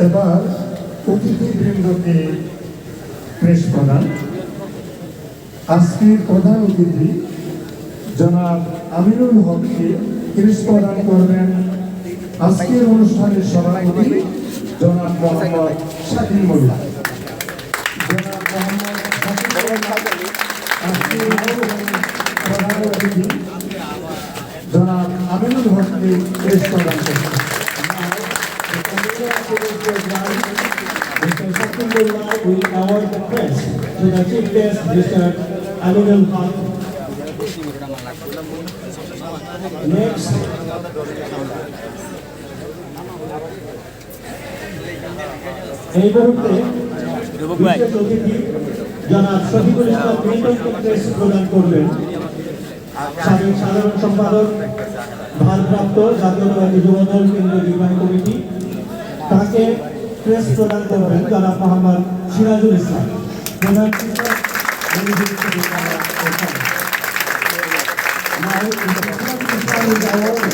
এবার অতিথিবৃন্দকে ক্রেশ প্রদান। আজকের প্রধান অতিথি জনাব আমিনুল হককে ক্রেশ প্রদান করবেন আজকের অনুষ্ঠানের সভাপতি জনাব মোহাম্মদ শাকিল মোল্লা। জনাব মোহাম্মদ শাকিল মোল্লা আজকের প্রধান অতিথি জনাব আমিনুল হককে ক্রেশ প্রদান করবেন। Mr. Shakil Mullah will award the crest to the chief guest, Mr. Aminul Haq. Next, এই মুহূর্তে বিশেষ অতিথি জনাব শফিকুল ইসলাম মিল্টনকে ক্রেস্ট প্রদান করবেন। সাবেক সাধারণ সম্পাদক, ভারপ্রাপ্ত জাতীয়তাবাদী যুবদল কেন্দ্রীয় নির্বাহী কমিটি, তাকে ক্রেস্ট প্রদান করবেন জনাব মোহাম্মদ সিরাজুল ইসলাম, প্রধান শিক্ষক।